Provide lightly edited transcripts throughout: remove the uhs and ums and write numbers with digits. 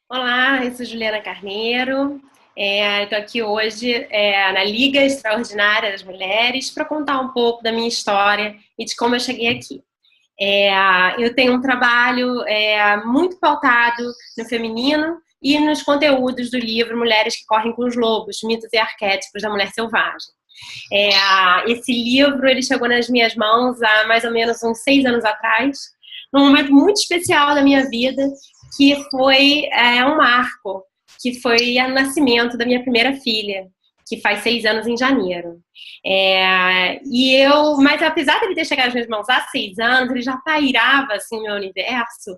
Olá, eu sou Juliana Carneiro. Estou aqui hoje na Liga Extraordinária das Mulheres para contar um pouco da minha história e de como eu cheguei aqui. Eu tenho um trabalho muito pautado no feminino e nos conteúdos do livro Mulheres que Correm com os Lobos, Mitos e Arquétipos da Mulher Selvagem. Esse livro ele chegou nas minhas mãos há mais ou menos uns 6 anos atrás, num momento muito especial da minha vida, que foi um marco, que foi o nascimento da minha primeira filha, que faz 6 anos em janeiro. Mas apesar de ele ter chegado às minhas mãos há 6 anos, ele já pairava assim, no meu universo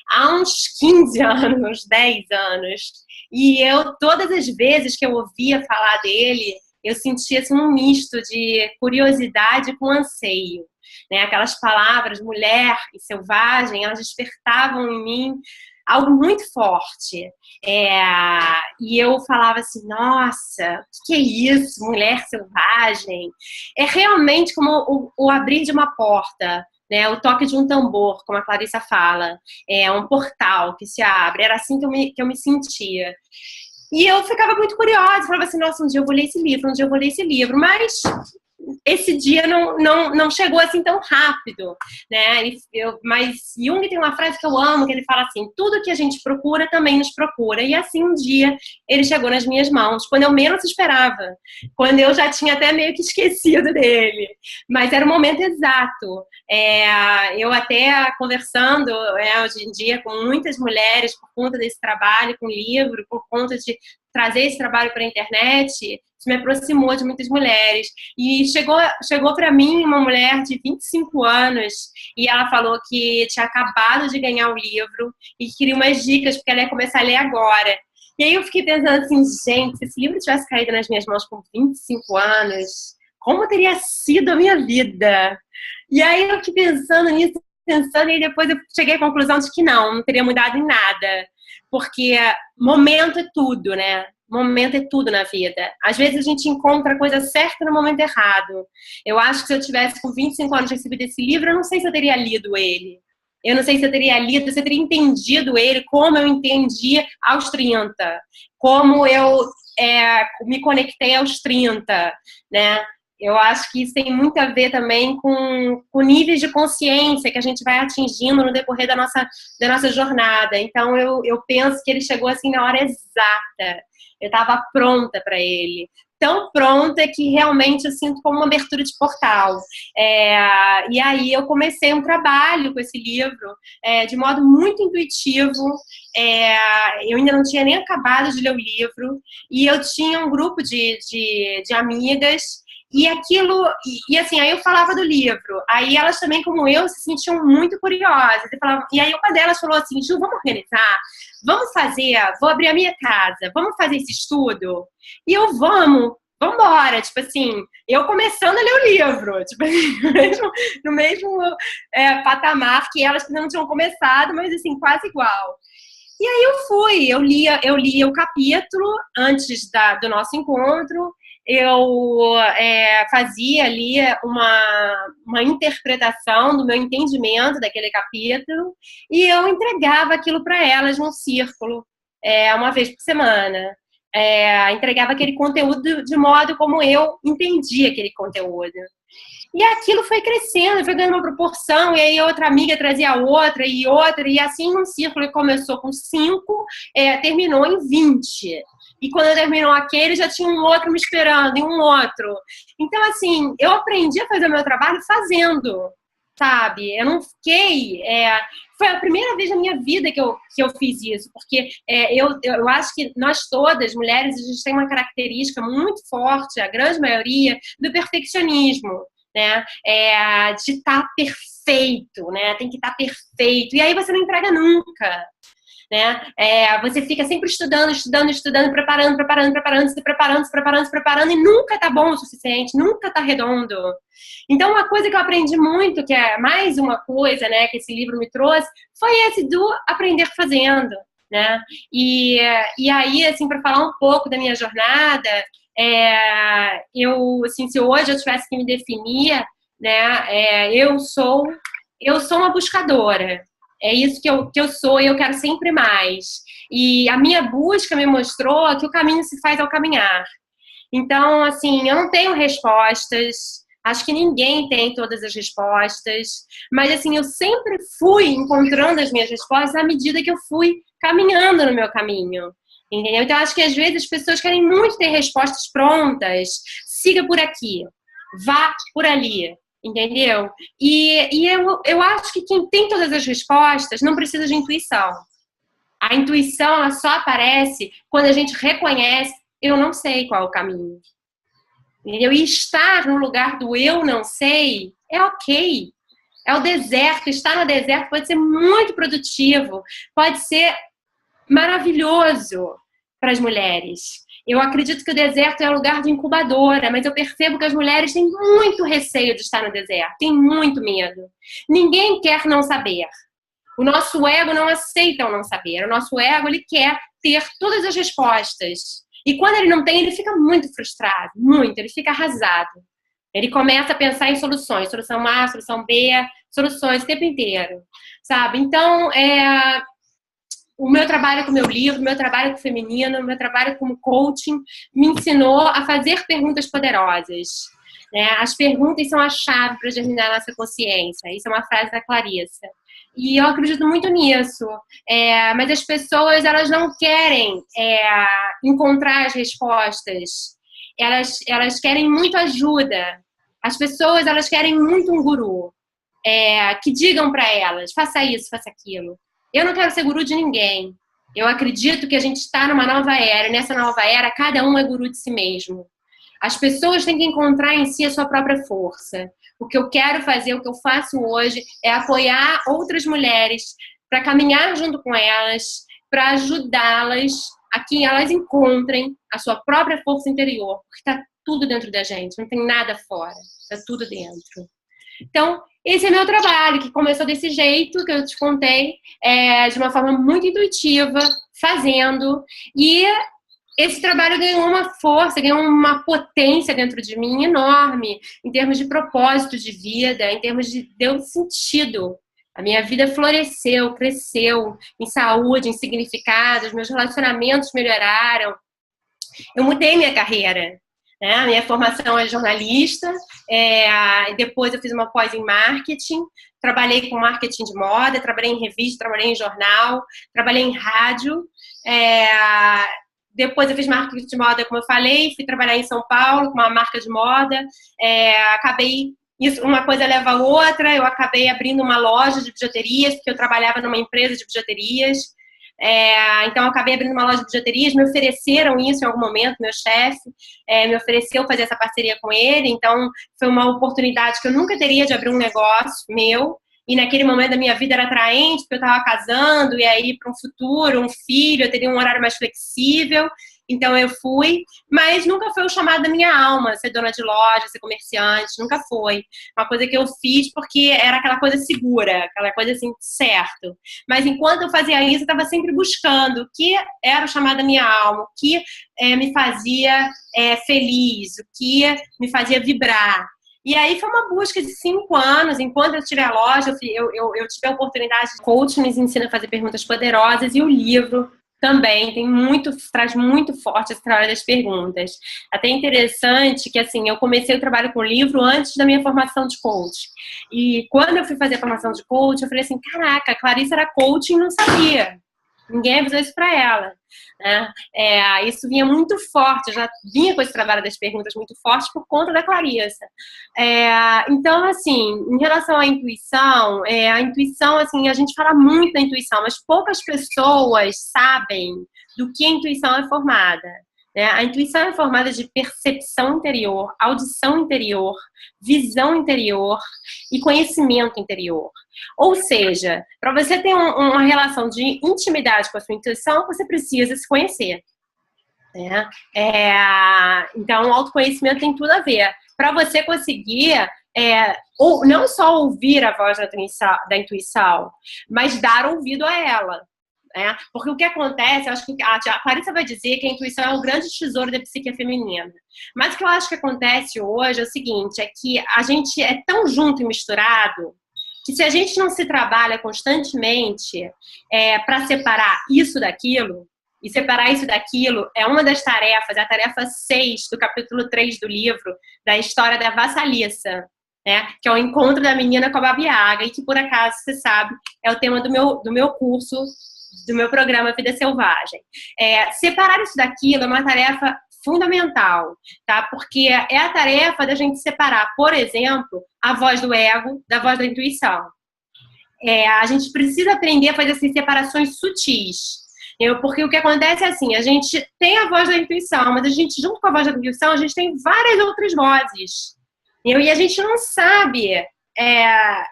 há uns 15 anos, uns 10 anos. E todas as vezes que eu ouvia falar dele, eu sentia assim, um misto de curiosidade com anseio. Né? Aquelas palavras, mulher e selvagem, elas despertavam em mim algo muito forte. E eu falava assim, nossa, o que é isso, mulher selvagem? É realmente como o abrir de uma porta, né? O toque de um tambor, como a Clarissa fala. É um portal que se abre. Era assim que eu me sentia. E eu ficava muito curiosa, falava assim, nossa, um dia eu vou ler esse livro, um dia eu vou ler esse livro, mas esse dia não chegou assim tão rápido, né? Mas Jung tem uma frase que eu amo, que ele fala assim, tudo que a gente procura também nos procura, e assim um dia ele chegou nas minhas mãos, quando eu menos esperava, quando eu já tinha até meio que esquecido dele, mas era o momento exato. Eu até conversando hoje em dia com muitas mulheres por conta desse trabalho com livro, por conta de trazer esse trabalho para a internet, isso me aproximou de muitas mulheres. E chegou para mim uma mulher de 25 anos e ela falou que tinha acabado de ganhar o livro e queria umas dicas porque ela ia começar a ler agora. E aí eu fiquei pensando assim, gente, se esse livro tivesse caído nas minhas mãos com 25 anos, como teria sido a minha vida? E aí eu fiquei pensando nisso, e depois eu cheguei à conclusão de que não teria mudado em nada. Porque momento é tudo, né? Momento é tudo na vida. Às vezes a gente encontra a coisa certa no momento errado. Eu acho que se eu tivesse com 25 anos recebido esse livro, eu não sei se eu teria lido ele. Eu não sei se eu teria lido, se eu teria entendido ele como eu entendi aos 30. Como eu me conectei aos 30, né? Eu acho que isso tem muito a ver também com níveis de consciência que a gente vai atingindo no decorrer da nossa jornada. Então, eu penso que ele chegou assim na hora exata. Eu estava pronta para ele. Tão pronta que realmente eu sinto como uma abertura de portal. E aí eu comecei um trabalho com esse livro de modo muito intuitivo. Eu ainda não tinha nem acabado de ler o livro. E eu tinha um grupo de amigas e aquilo, assim, aí eu falava do livro, aí elas também, como eu, se sentiam muito curiosas. E aí uma delas falou assim, Ju, vamos organizar? Vamos fazer, vou abrir a minha casa, vamos fazer esse estudo? E eu, vamos embora, tipo assim, eu começando a ler o livro, tipo assim, no mesmo patamar que elas que não tinham começado, mas assim, quase igual. E aí eu lia o capítulo antes do nosso encontro, eu fazia ali uma interpretação do meu entendimento daquele capítulo e eu entregava aquilo para elas num círculo, uma vez por semana. Entregava aquele conteúdo de modo como eu entendia aquele conteúdo. E aquilo foi crescendo, foi ganhando uma proporção, e aí outra amiga trazia outra, e assim um círculo que começou com 5, terminou em 20. E quando terminou aquele, já tinha um outro me esperando, e um outro. Então, assim, eu aprendi a fazer o meu trabalho fazendo, sabe? Eu não fiquei... foi a primeira vez na minha vida que eu fiz isso, porque eu acho que nós todas, mulheres, a gente tem uma característica muito forte, a grande maioria, do perfeccionismo. Né? De estar perfeito, né? Tem que estar perfeito. E aí você não entrega nunca. Né? Você fica sempre estudando, preparando, e nunca tá bom o suficiente, nunca tá redondo. Então, uma coisa que eu aprendi muito, que é mais uma coisa, né, que esse livro me trouxe, foi esse do aprender fazendo, né? E aí, assim, para falar um pouco da minha jornada, assim, se hoje eu tivesse que me definir, né, eu sou uma buscadora. É isso que eu sou e eu quero sempre mais. E a minha busca me mostrou que o caminho se faz ao caminhar. Então, assim, eu não tenho respostas, acho que ninguém tem todas as respostas, mas, assim, eu sempre fui encontrando as minhas respostas à medida que eu fui caminhando no meu caminho, entendeu? Então, acho que às vezes as pessoas querem muito ter respostas prontas, siga por aqui, vá por ali, entendeu? E eu acho que quem tem todas as respostas não precisa de intuição. A intuição, ela só aparece quando a gente reconhece, eu não sei qual é o caminho. Entendeu? E estar no lugar do eu não sei é ok. É o deserto. Estar no deserto pode ser muito produtivo, pode ser maravilhoso para as mulheres. Eu acredito que o deserto é um lugar de incubadora, mas eu percebo que as mulheres têm muito receio de estar no deserto, têm muito medo. Ninguém quer não saber. O nosso ego não aceita o não saber. O nosso ego, ele quer ter todas as respostas. E quando ele não tem, ele fica muito frustrado, muito, ele fica arrasado. Ele começa a pensar em soluções, solução A, solução B, soluções o tempo inteiro, sabe? Então, o meu trabalho com o meu livro, o meu trabalho com o feminino, o meu trabalho como coaching me ensinou a fazer perguntas poderosas. Né? As perguntas são a chave para germinar a nossa consciência. Isso é uma frase da Clarissa. E eu acredito muito nisso. Mas as pessoas, elas não querem encontrar as respostas. Elas querem muito ajuda. As pessoas, elas querem muito um guru. Que digam para elas, faça isso, faça aquilo. Eu não quero ser guru de ninguém. Eu acredito que a gente está numa nova era. E nessa nova era, cada um é guru de si mesmo. As pessoas têm que encontrar em si a sua própria força. O que eu quero fazer, o que eu faço hoje, é apoiar outras mulheres para caminhar junto com elas, para ajudá-las a que elas encontrem a sua própria força interior, porque está tudo dentro da gente, não tem nada fora, está tudo dentro. Então, esse é meu trabalho, que começou desse jeito que eu te contei, de uma forma muito intuitiva, fazendo, e esse trabalho ganhou uma força, ganhou uma potência dentro de mim enorme, em termos de propósito de vida, em termos de deu sentido. A minha vida floresceu, cresceu em saúde, em significado, os meus relacionamentos melhoraram. Eu mudei minha carreira. Né? A minha formação é jornalista, depois eu fiz uma pós em marketing, trabalhei com marketing de moda, trabalhei em revista, trabalhei em jornal, trabalhei em rádio. Depois eu fiz marketing de moda, como eu falei, fui trabalhar em São Paulo com uma marca de moda, acabei, isso, uma coisa leva a outra, eu acabei abrindo uma loja de bijuterias, porque eu trabalhava numa empresa de bijuterias, então eu acabei abrindo uma loja de bijuterias, me ofereceram isso em algum momento, meu chefe me ofereceu fazer essa parceria com ele, então foi uma oportunidade que eu nunca teria de abrir um negócio meu, e naquele momento da minha vida era atraente, porque eu estava casando, e aí para um futuro, um filho, eu teria um horário mais flexível, então eu fui, mas nunca foi o chamado da minha alma, ser dona de loja, ser comerciante, nunca foi. Uma coisa que eu fiz porque era aquela coisa segura, aquela coisa assim, certo. Mas enquanto eu fazia isso, eu estava sempre buscando o que era o chamado da minha alma, o que me fazia feliz, o que me fazia vibrar. E aí foi uma busca de 5 anos, enquanto eu tive a loja, eu tive a oportunidade de coaching, me ensina a fazer perguntas poderosas, e o livro também traz muito forte esse trabalho das perguntas. Até interessante que, assim, eu comecei o trabalho com o livro antes da minha formação de coach. E quando eu fui fazer a formação de coach, eu falei assim, caraca, a Clarissa era coach e não sabia. Ninguém avisou isso para ela. Né? Isso vinha muito forte, eu já vinha com esse trabalho das perguntas muito forte por conta da Clarissa. Então, assim, em relação à intuição, a intuição, assim, a gente fala muito da intuição, mas poucas pessoas sabem do que a intuição é formada. Né? A intuição é formada de percepção interior, audição interior, visão interior e conhecimento interior. Ou seja, para você ter uma relação de intimidade com a sua intuição, você precisa se conhecer. Né? Então, o autoconhecimento tem tudo a ver. Para você conseguir ou não só ouvir a voz da intuição, mas dar ouvido a ela. Porque o que acontece, eu acho que a Clarissa vai dizer que a intuição é o grande tesouro da psique feminina. Mas o que eu acho que acontece hoje é o seguinte, é que a gente é tão junto e misturado que se a gente não se trabalha constantemente para separar isso daquilo, e separar isso daquilo é uma das tarefas, é a tarefa 6 do capítulo 3 do livro, da história da Vassalissa, né? Que é o encontro da menina com a Baba Yaga, e que, por acaso, você sabe, é o tema do meu curso, do meu programa Vida Selvagem. Separar isso daquilo é uma tarefa fundamental, tá? Porque é a tarefa da gente separar, por exemplo, a voz do ego da voz da intuição. A gente precisa aprender a fazer essas separações sutis. Porque o que acontece é assim, a gente tem a voz da intuição, mas a gente, junto com a voz da intuição, a gente tem várias outras vozes. E a gente não sabe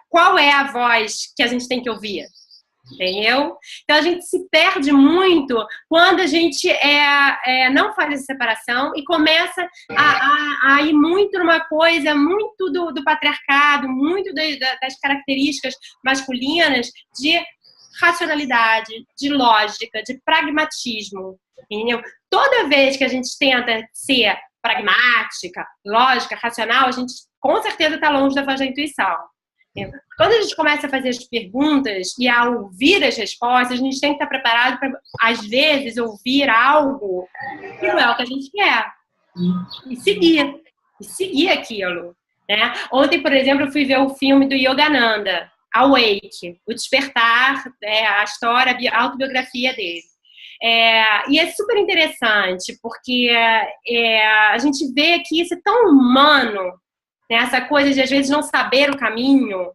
qual é a voz que a gente tem que ouvir. Entendeu? Então a gente se perde muito quando a gente não faz essa separação e começa a ir muito numa coisa muito do patriarcado, muito das características masculinas de racionalidade, de lógica, de pragmatismo. Entendeu? Toda vez que a gente tenta ser pragmática, lógica, racional, a gente com certeza está longe da voz da intuição. Quando a gente começa a fazer as perguntas e a ouvir as respostas, a gente tem que estar preparado para, às vezes, ouvir algo que não é o que a gente quer. E seguir aquilo. Né? Ontem, por exemplo, eu fui ver o filme do Yogananda, Awake, O Despertar, a história, a autobiografia dele. E é super interessante, porque a gente vê que isso é tão humano, né? Essa coisa de, às vezes, não saber o caminho.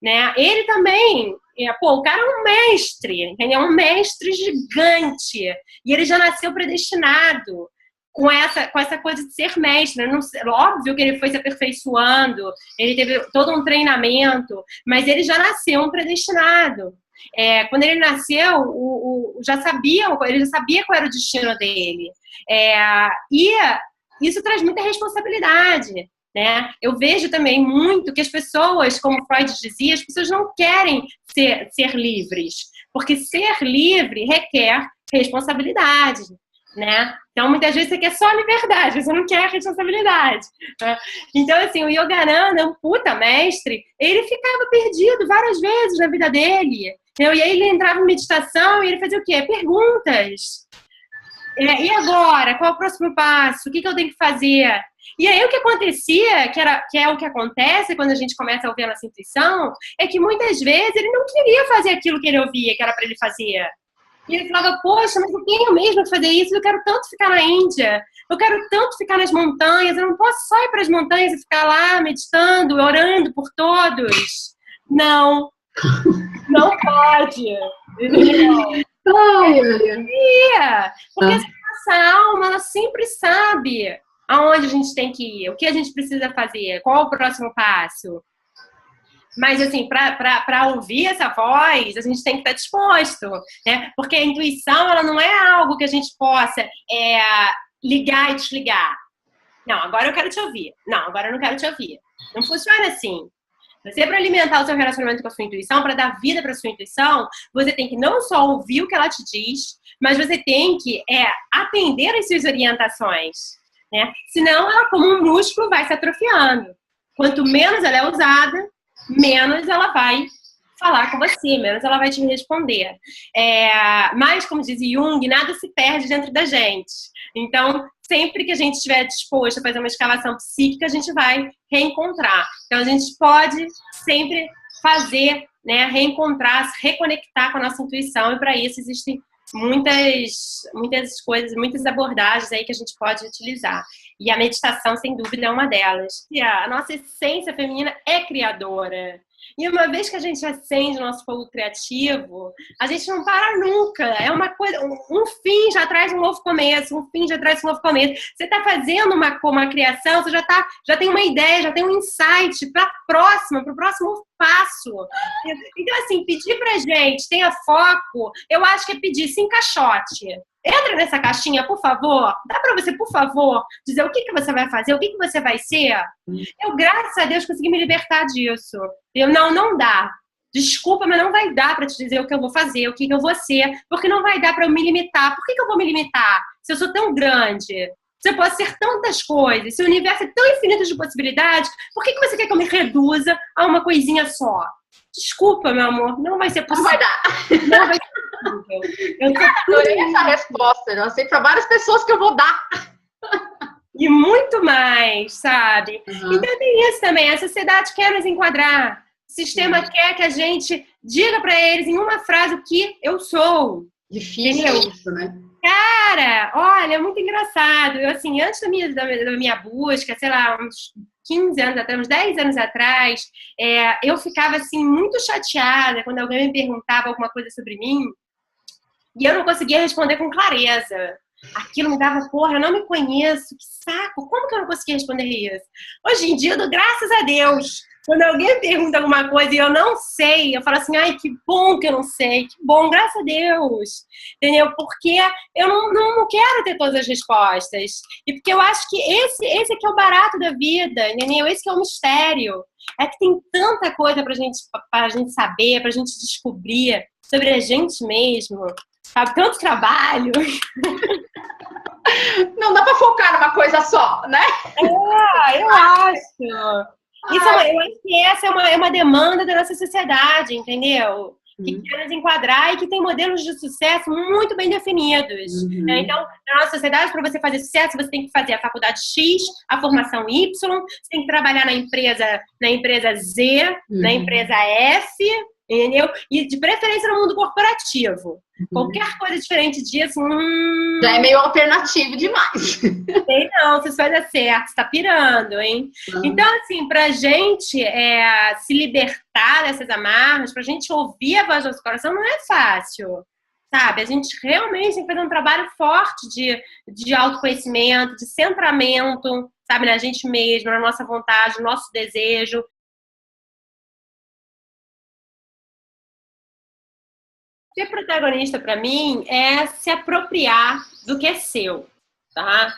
Né? Ele também, o cara é um mestre, entendeu? Um mestre gigante. E ele já nasceu predestinado com essa coisa de ser mestre. Não, óbvio que ele foi se aperfeiçoando, ele teve todo um treinamento, mas ele já nasceu um predestinado. Quando ele nasceu, ele já sabia qual era o destino dele. E isso traz muita responsabilidade. Né? Eu vejo também muito que as pessoas, como Freud dizia, as pessoas não querem ser livres, porque ser livre requer responsabilidade. Né? Então, muitas vezes você quer só liberdade, você não quer responsabilidade. Né? Então, assim, o Yogananda, um puta mestre, ele ficava perdido várias vezes na vida dele. Entendeu? E aí ele entrava em meditação e ele fazia o quê? Perguntas. E agora? Qual é o próximo passo? O que eu tenho que fazer? E aí o que acontecia, que é o que acontece quando a gente começa a ouvir a nossa intuição, é que muitas vezes ele não queria fazer aquilo que ele ouvia, que era para ele fazer. E ele falava, poxa, mas eu tenho mesmo que fazer isso, eu quero tanto ficar na Índia, eu quero tanto ficar nas montanhas, eu não posso só ir para as montanhas e ficar lá meditando, orando por todos. Não pode. Porque a nossa alma, ela sempre sabe aonde a gente tem que ir, o que a gente precisa fazer, qual é o próximo passo. Mas, assim, para ouvir essa voz, a gente tem que estar disposto, né? Porque a intuição, ela não é algo que a gente possa ligar e desligar. Não, agora eu quero te ouvir. Não, agora eu não quero te ouvir. Não funciona assim. Você, para alimentar o seu relacionamento com a sua intuição, para dar vida para a sua intuição, você tem que não só ouvir o que ela te diz, mas você tem que atender às suas orientações. Né? Senão, ela, como um músculo, vai se atrofiando. Quanto menos ela é usada, menos ela vai falar com você, menos ela vai te responder. Mas, como diz Jung, nada se perde dentro da gente. Então, sempre que a gente estiver disposto a fazer uma escalação psíquica, a gente vai reencontrar. Então, a gente pode sempre fazer, né, reencontrar, se reconectar com a nossa intuição, e para isso existem muitas coisas, muitas abordagens aí que a gente pode utilizar. E a meditação, sem dúvida, é uma delas. E a nossa essência feminina é criadora. E uma vez que a gente acende o nosso fogo criativo, a gente não para nunca. É uma coisa, um fim já traz um novo começo, um fim já traz um novo começo. Você está fazendo uma criação, você já tem uma ideia, já tem um insight para o próximo passo. Então, assim, pedir pra gente, tenha foco, eu acho que é pedir, se encaixote. Entra nessa caixinha, por favor. Dá para você, por favor, dizer o que você vai fazer, o que você vai ser? Eu, graças a Deus, consegui me libertar disso. Não dá. Desculpa, mas não vai dar para te dizer o que eu vou fazer, o que eu vou ser, porque não vai dar para eu me limitar. Por que eu vou me limitar? Se eu sou tão grande, se eu posso ser tantas coisas, se o universo é tão infinito de possibilidades, por que você quer que eu me reduza a uma coisinha só? Desculpa, meu amor, não vai ser Não possível. vai dar. Não vai ser possível. Eu tô Adorei essa resposta. Eu sei para várias pessoas que eu vou dar. e muito mais, sabe? Uhum. Então tem isso também. A sociedade quer nos enquadrar. O sistema quer que a gente diga para eles em uma frase o que eu sou. Difícil Entendeu? isso, né? Cara, olha, é muito engraçado. Eu, assim, antes da minha busca, sei lá, uns 15 anos atrás, uns 10 anos atrás, eu ficava, assim, muito chateada quando alguém me perguntava alguma coisa sobre mim e eu não conseguia responder com clareza. Aquilo me dava, porra, eu não me conheço, que saco, como que eu não conseguia responder isso? Hoje em dia eu dou graças a Deus. Quando alguém pergunta alguma coisa e eu não sei, eu falo assim, ai, que bom que eu não sei, que bom, graças a Deus. Entendeu? Porque eu não quero ter todas as respostas. E porque eu acho que esse é que é o barato da vida, entendeu? Esse que é o mistério. É que tem tanta coisa pra gente saber, pra gente descobrir sobre a gente mesmo. Sabe? Tanto trabalho. Não dá para focar numa coisa só, né? Eu acho. Eu acho que essa é uma demanda da nossa sociedade, entendeu? Que quer nos enquadrar e que tem modelos de sucesso muito bem definidos. Então, na nossa sociedade, para você fazer sucesso, você tem que fazer a faculdade X, a formação Y, você tem que trabalhar na empresa Z, na empresa F, entendeu? E de preferência no mundo corporativo. Qualquer coisa diferente disso, já é meio alternativo demais. Sei não, se isso vai dar certo, você tá pirando, hein? Então, assim, pra gente se libertar dessas amarras, pra gente ouvir a voz do nosso coração, não é fácil, sabe? A gente realmente tem que fazer um trabalho forte de autoconhecimento, de centramento, sabe? Na gente mesmo, na nossa vontade, no nosso desejo. Ser protagonista, para mim, é se apropriar do que é seu, tá?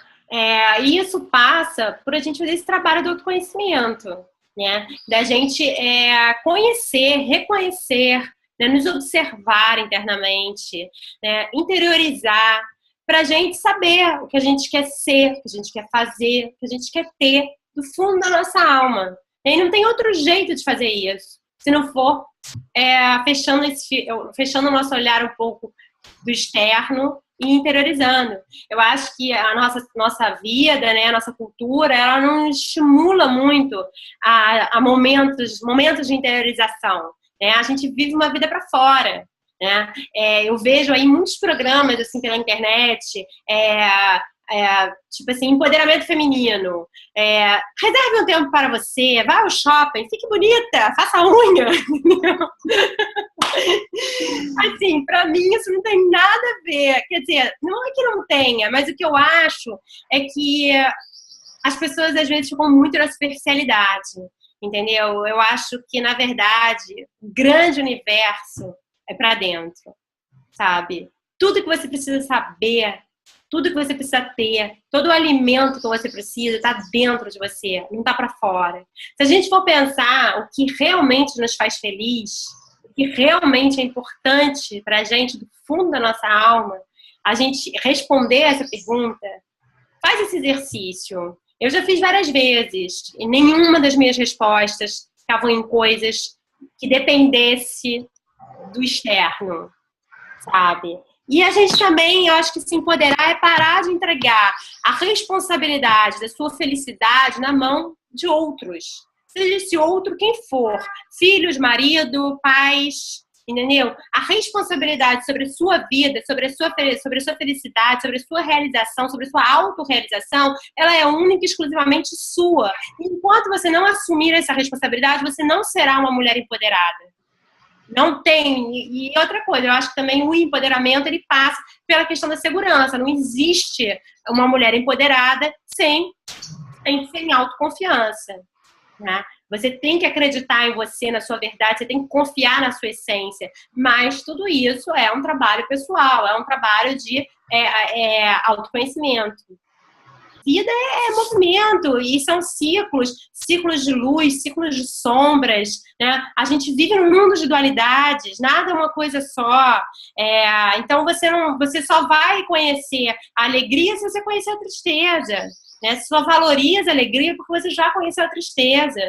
E isso passa por a gente fazer esse trabalho do autoconhecimento, né? Da gente conhecer, reconhecer, né? Nos observar internamente, né? Interiorizar, para a gente saber o que a gente quer ser, o que a gente quer fazer, o que a gente quer ter do fundo da nossa alma. E não tem outro jeito de fazer isso, se não for fechando o nosso olhar um pouco do externo e interiorizando. Eu acho que a nossa vida, né, a nossa cultura, ela não estimula muito a momentos de interiorização. Né? A gente vive uma vida para fora. Né? Eu vejo aí muitos programas assim, pela internet, tipo assim, empoderamento feminino. Reserve um tempo para você, vá ao shopping, fique bonita, faça unha. Assim, para mim isso não tem nada a ver. Quer dizer, não é que não tenha, mas o que eu acho é que as pessoas às vezes ficam muito na superficialidade, entendeu? Eu acho que, na verdade, o grande universo é para dentro, sabe? Tudo que você precisa saber, tudo que você precisa ter, todo o alimento que você precisa está dentro de você, não está para fora. Se a gente for pensar o que realmente nos faz feliz, o que realmente é importante para a gente, do fundo da nossa alma, a gente responder essa pergunta, faz esse exercício. Eu já fiz várias vezes e nenhuma das minhas respostas estavam em coisas que dependesse do externo, sabe? E a gente também, eu acho que se empoderar é parar de entregar a responsabilidade da sua felicidade na mão de outros. Seja esse outro quem for. Filhos, marido, pais, entendeu? A responsabilidade sobre a sua vida, sobre a sua felicidade, sobre a sua realização, sobre a sua autorrealização, ela é única e exclusivamente sua. Enquanto você não assumir essa responsabilidade, você não será uma mulher empoderada. Não tem. E outra coisa, eu acho que também o empoderamento ele passa pela questão da segurança. Não existe uma mulher empoderada sem autoconfiança. Né? Você tem que acreditar em você, na sua verdade, você tem que confiar na sua essência. Mas tudo isso é um trabalho pessoal, é um trabalho de autoconhecimento. Vida é movimento e são ciclos de luz, ciclos de sombras, né? A gente vive num mundo de dualidades, nada é uma coisa só. Então você só vai conhecer a alegria se você conhecer a tristeza, né? Você só valoriza a alegria porque você já conheceu a tristeza.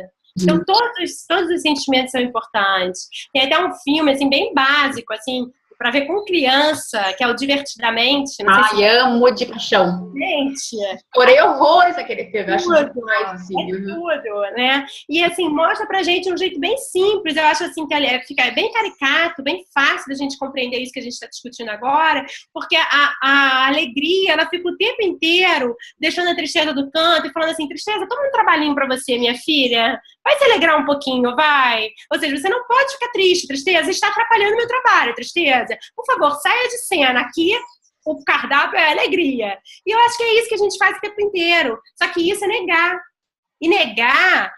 Então, todos os sentimentos são importantes. Tem até um filme, assim, bem básico, assim, para ver com criança, que é o Divertidamente. Não sei se... amo de paixão. Gente, porém horrores aquele filme, eu acho demais, assim. Tudo, né? E assim, mostra pra gente um jeito bem simples, eu acho assim, que fica bem caricato, bem fácil da gente compreender isso que a gente está discutindo agora, porque a alegria, ela fica o tempo inteiro deixando a tristeza do canto e falando assim, tristeza, toma um trabalhinho pra você, minha filha, vai se alegrar um pouquinho, vai. Ou seja, você não pode ficar triste, tristeza, está atrapalhando meu trabalho, tristeza. Por favor, saia de cena aqui. O cardápio é alegria. E eu acho que é isso que a gente faz o tempo inteiro. Só que isso é negar. E negar,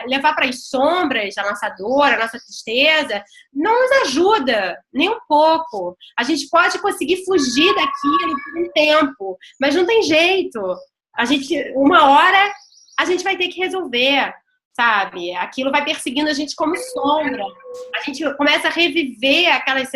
levar para as sombras a nossa dor, a nossa tristeza, não nos ajuda nem um pouco. A gente pode conseguir fugir daquilo por um tempo, mas não tem jeito. Uma hora, a gente vai ter que resolver. Sabe? Aquilo vai perseguindo a gente como sombra. A gente começa a reviver aquelas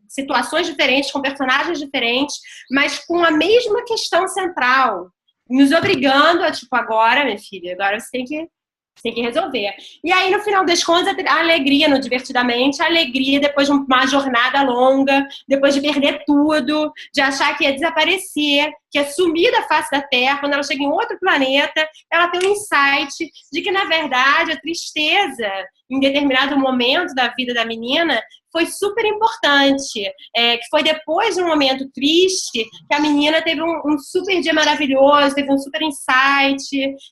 situações diferentes, com personagens diferentes, mas com a mesma questão central. Nos obrigando a, tipo, agora, minha filha, agora você tem que resolver. E aí, no final das contas, a alegria no Divertidamente, a alegria depois de uma jornada longa, depois de perder tudo, de achar que ia desaparecer, que ia sumir da face da Terra, quando ela chega em outro planeta, ela tem um insight de que, na verdade, a tristeza, em determinado momento da vida da menina, foi super importante, que foi depois de um momento triste que a menina teve um super dia maravilhoso, teve um super insight,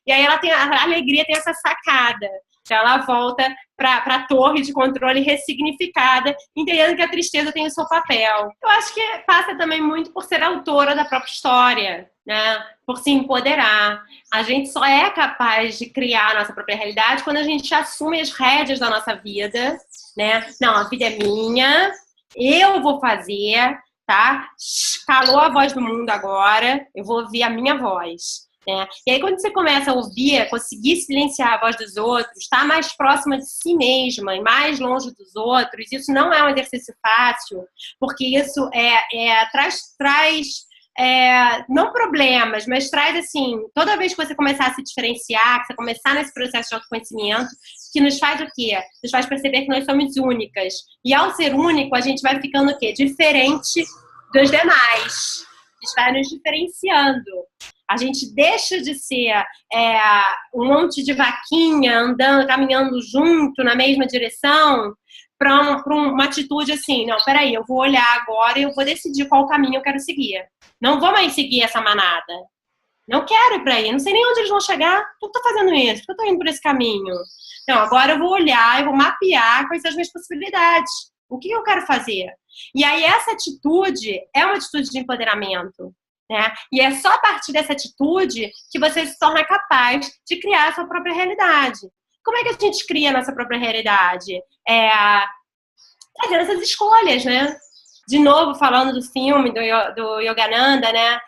e aí ela tem a alegria, tem essa sacada. Então ela volta para a torre de controle ressignificada, entendendo que a tristeza tem o seu papel. Eu acho que passa também muito por ser autora da própria história, né? Por se empoderar. A gente só é capaz de criar a nossa própria realidade quando a gente assume as rédeas da nossa vida, né? Não, a vida é minha, eu vou fazer, tá? Calou a voz do mundo agora, eu vou ouvir a minha voz. E aí, quando você começa a ouvir, a conseguir silenciar a voz dos outros, estar mais próxima de si mesma e mais longe dos outros, isso não é um exercício fácil, porque isso traz não problemas, mas traz, assim, toda vez que você começar a se diferenciar, que você começar nesse processo de autoconhecimento, que nos faz o quê? Nos faz perceber que nós somos únicas. E ao ser único, a gente vai ficando o quê? Diferente dos demais. A gente vai nos diferenciando. A gente deixa de ser um monte de vaquinha andando, caminhando junto na mesma direção para uma atitude assim, não, peraí, eu vou olhar agora e eu vou decidir qual caminho eu quero seguir. Não vou mais seguir essa manada. Não quero ir para aí, não sei nem onde eles vão chegar. Por que eu tô fazendo isso? Por que eu tô indo por esse caminho? Não, agora eu vou olhar, eu vou mapear quais são as minhas possibilidades. O que eu quero fazer? E aí essa atitude é uma atitude de empoderamento. Né? E é só a partir dessa atitude que você se torna capaz de criar a sua própria realidade. Como é que a gente cria a nossa própria realidade? Fazendo essas escolhas, né? De novo, falando do filme, do Yogananda, né?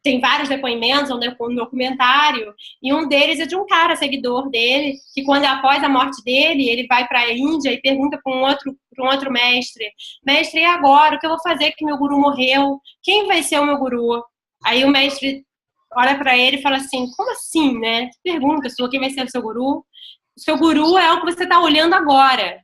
Tem vários depoimentos, um documentário, e um deles é de um cara, seguidor dele, que quando após a morte dele, ele vai para a Índia e pergunta para um outro mestre, mestre, e agora? O que eu vou fazer que meu guru morreu? Quem vai ser o meu guru? Aí o mestre olha para ele e fala assim, como assim, né? Pergunta sua, quem vai ser o seu guru? O seu guru é o que você está olhando agora.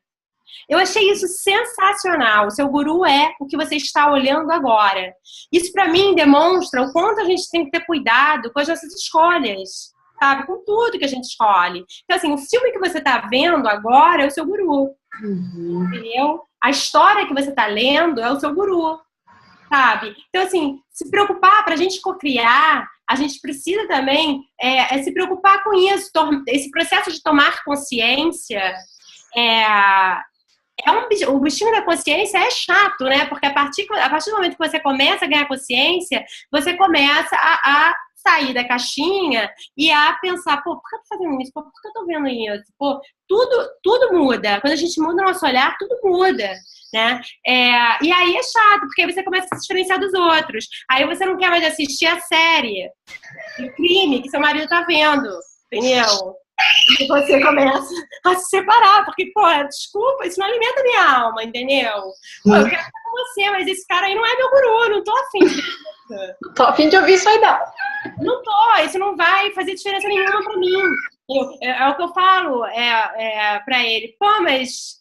Eu achei isso sensacional. O seu guru é o que você está olhando agora. Isso, para mim, demonstra o quanto a gente tem que ter cuidado com as nossas escolhas, sabe? Com tudo que a gente escolhe. Então, assim, o filme que você está vendo agora é o seu guru. Uhum. Entendeu? A história que você está lendo é o seu guru, sabe? Então, assim, se preocupar para a gente cocriar, a gente precisa também se preocupar com isso. Esse processo de tomar consciência o bichinho da consciência é chato, né? Porque a partir do momento que você começa a ganhar consciência, você começa a sair da caixinha e a pensar, pô, por que eu tô fazendo isso? Pô, por que eu tô vendo isso? Pô, tudo muda. Quando a gente muda o nosso olhar, tudo muda, né? E aí é chato, porque aí você começa a se diferenciar dos outros. Aí você não quer mais assistir a série de crime que seu marido tá vendo, entendeu? E você começa a se separar, porque, pô, desculpa, isso não alimenta a minha alma, entendeu? Pô, eu quero estar com você, mas esse cara aí não é meu guru, não tô afim de não tô afim de ouvir isso aí, não. Não tô, isso não vai fazer diferença nenhuma pra mim. É o que eu falo para ele. Pô, mas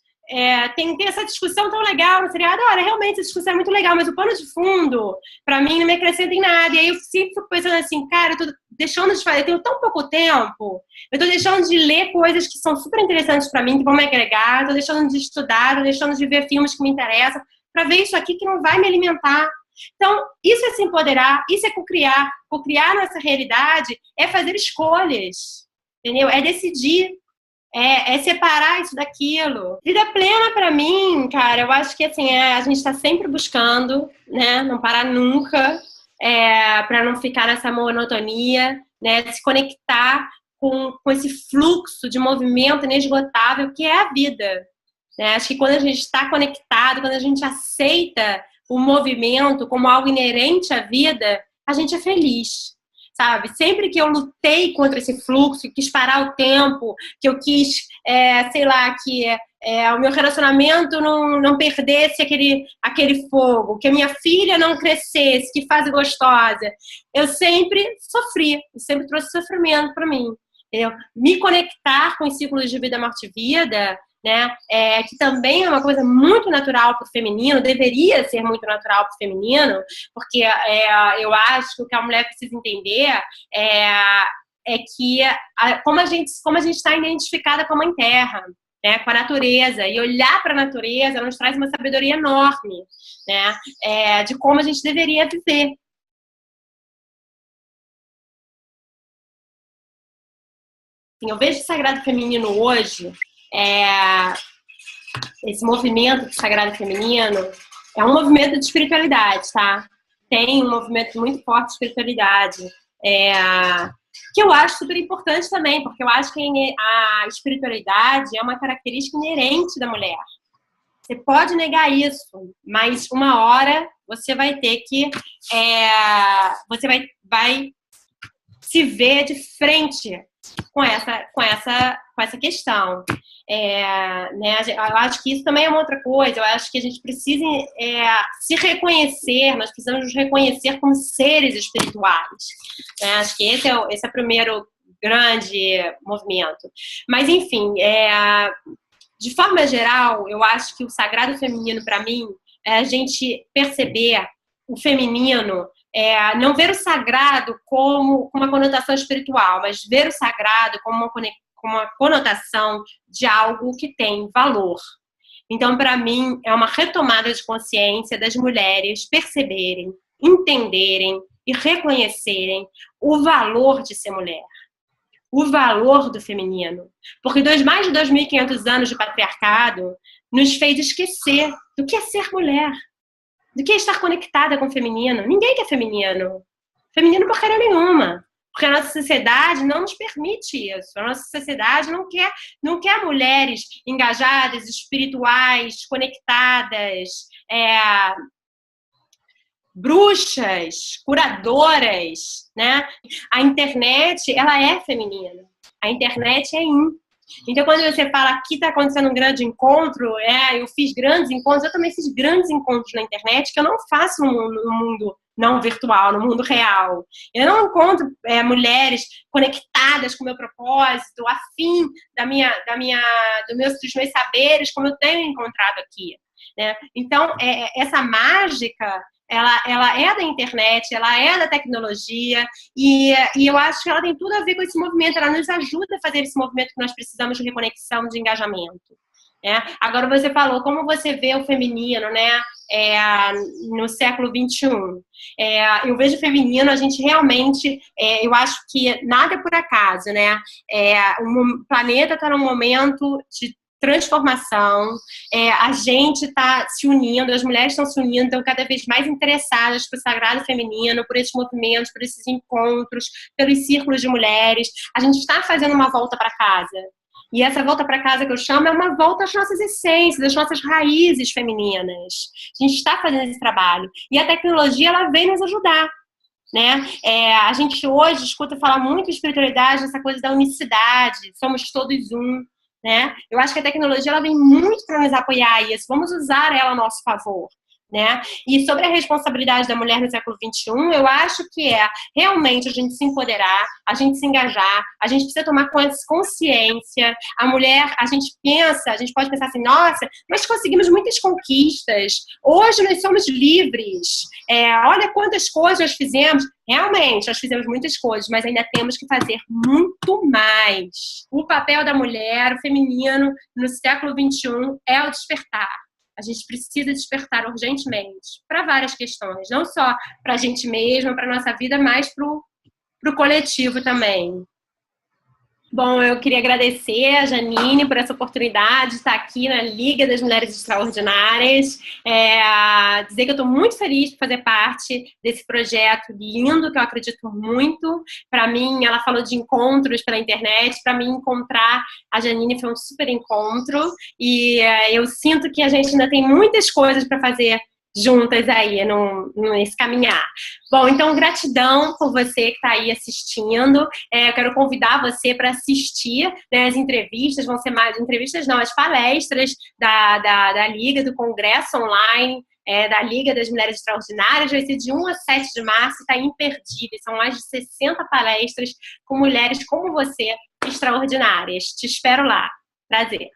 tem essa discussão tão legal no seriado. Olha, realmente essa discussão é muito legal, mas o pano de fundo, para mim, não me acrescenta em nada. E aí eu sempre fico pensando assim, cara, eu tô deixando de fazer, eu tenho tão pouco tempo, eu tô deixando de ler coisas que são super interessantes para mim, que vão me agregar, tô deixando de estudar, tô deixando de ver filmes que me interessam, para ver isso aqui que não vai me alimentar. Então, isso é se empoderar, isso é co-criar. Co-criar nossa realidade é fazer escolhas, entendeu? É decidir, é separar isso daquilo. Vida plena, para mim, cara, eu acho que assim, a gente está sempre buscando, né? Não parar nunca, para não ficar nessa monotonia, né? Se conectar com esse fluxo de movimento inesgotável que é a vida. Né? Acho que quando a gente está conectado, quando a gente aceita o movimento como algo inerente à vida, a gente é feliz, sabe? Sempre que eu lutei contra esse fluxo, que quis parar o tempo, que eu quis, sei lá, que o meu relacionamento não perdesse aquele fogo, que a minha filha não crescesse, que fase gostosa, eu sempre sofri, eu sempre trouxe sofrimento para mim. Entendeu? Me conectar com os ciclos de vida, morte e vida, né? Que também é uma coisa muito natural para o feminino, deveria ser muito natural para o feminino, porque eu acho que o que a mulher precisa entender que como a gente está identificada com a Mãe Terra, né? Com a natureza, e olhar para a natureza nos traz uma sabedoria enorme, né? De como a gente deveria viver. Eu vejo o sagrado feminino hoje, esse movimento do sagrado feminino é um movimento de espiritualidade, tá? Tem um movimento muito forte de espiritualidade, que eu acho super importante também, porque eu acho que a espiritualidade é uma característica inerente da mulher. Você pode negar isso, mas uma hora você vai ter que... você vai se ver de frente com essa questão. Né, eu acho que isso também é uma outra coisa. Eu acho que a gente precisa se reconhecer, nós precisamos nos reconhecer como seres espirituais. Né? Acho que esse é o primeiro grande movimento. Mas, enfim, de forma geral, eu acho que o sagrado feminino, para mim, é a gente perceber o feminino, não ver o sagrado como uma conotação espiritual, mas ver o sagrado como uma conotação de algo que tem valor. Então, para mim, é uma retomada de consciência das mulheres perceberem, entenderem e reconhecerem o valor de ser mulher, o valor do feminino. Porque mais de 2.500 anos de patriarcado nos fez esquecer do que é ser mulher, do que é estar conectada com o feminino. Ninguém quer feminino. Feminino porcaria nenhuma. Porque a nossa sociedade não nos permite isso. A nossa sociedade não quer mulheres engajadas, espirituais, conectadas, bruxas, curadoras, né? A internet, ela é feminina. A internet é Então, quando você fala aqui está acontecendo um grande encontro, eu fiz grandes encontros, eu também fiz grandes encontros na internet que eu não faço no mundo não virtual, no mundo real. Eu não encontro mulheres conectadas com o meu propósito, afim dos meus saberes, como eu tenho encontrado aqui. Né? Então, essa mágica, ela é da internet, ela é da tecnologia, e eu acho que ela tem tudo a ver com esse movimento, ela nos ajuda a fazer esse movimento que nós precisamos de reconexão, de engajamento. Né? Agora, você falou como você vê o feminino, né? No século XXI. Eu vejo o feminino, a gente realmente, eu acho que nada é por acaso, né? O planeta está num momento de transformação, a gente está se unindo, as mulheres estão se unindo, estão cada vez mais interessadas pelo sagrado feminino, por esses movimentos, por esses encontros, pelos círculos de mulheres. A gente está fazendo uma volta para casa. E essa volta para casa que eu chamo é uma volta às nossas essências, às nossas raízes femininas. A gente está fazendo esse trabalho. E a tecnologia, ela vem nos ajudar. Né? A gente hoje escuta falar muito de espiritualidade, essa coisa da unicidade, somos todos um. Né? Eu acho que a tecnologia ela vem muito para nos apoiar isso. Vamos usar ela a nosso favor. né? E sobre a responsabilidade da mulher no século XXI, eu acho que é realmente a gente se empoderar, a gente se engajar, a gente precisa tomar consciência. A mulher, a gente pode pensar assim, nossa, nós conseguimos muitas conquistas, hoje nós somos livres, olha quantas coisas nós fizemos. Realmente, nós fizemos muitas coisas, mas ainda temos que fazer muito mais. O papel da mulher, o feminino, no século XXI é o despertar. A gente precisa despertar urgentemente para várias questões, não só para a gente mesma, para a nossa vida, mas para o coletivo também. Bom, eu queria agradecer a Janine por essa oportunidade de estar aqui na Liga das Mulheres Extraordinárias, dizer que eu estou muito feliz por fazer parte desse projeto lindo, que eu acredito muito. Para mim, ela falou de encontros pela internet, para mim encontrar a Janine foi um super encontro, e eu sinto que a gente ainda tem muitas coisas para fazer juntas aí, nesse caminhar. Bom, então, gratidão por você que está aí assistindo. Eu quero convidar você para assistir, né, as entrevistas, vão ser mais entrevistas, não, as palestras da Liga, do Congresso Online, da Liga das Mulheres Extraordinárias. Vai ser de 1 a 7 de março, está imperdível. São mais de 60 palestras com mulheres como você, extraordinárias. Te espero lá. Prazer.